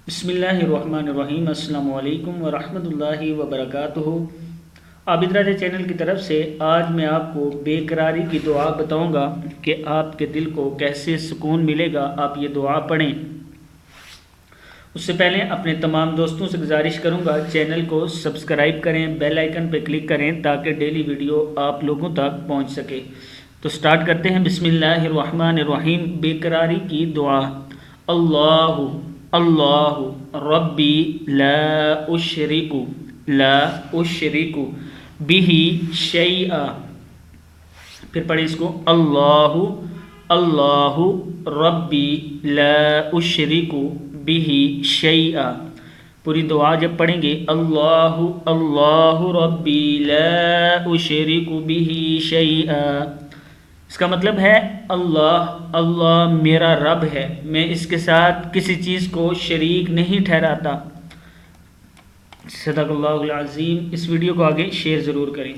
بسم اللہ الرحمن الرحیم۔ السلام علیکم ورحمۃ اللہ وبرکاتہ۔ عابد راجہ چینل کی طرف سے آج میں آپ کو بے قراری کی دعا بتاؤں گا کہ آپ کے دل کو کیسے سکون ملے گا۔ آپ یہ دعا پڑھیں۔ اس سے پہلے اپنے تمام دوستوں سے گزارش کروں گا چینل کو سبسکرائب کریں، بیل آئیکن پہ کلک کریں تاکہ ڈیلی ویڈیو آپ لوگوں تک پہنچ سکے۔ تو سٹارٹ کرتے ہیں۔ بسم اللہ الرحمن الرحیم۔ بے قراری کی دعا۔ اللہ ربی لا اشرک بہ شیئا۔ پھر پڑھیں اس کو۔ اللہ ربی لا اشرک بہ شیئا۔ پوری دعا جب پڑھیں گے اللہ ربی لا اشرک بہ شیئا، اس کا مطلب ہے اللہ میرا رب ہے، میں اس کے ساتھ کسی چیز کو شریک نہیں ٹھہراتا۔ صدق اللہ العظیم۔ اس ویڈیو کو آگے شیئر ضرور کریں۔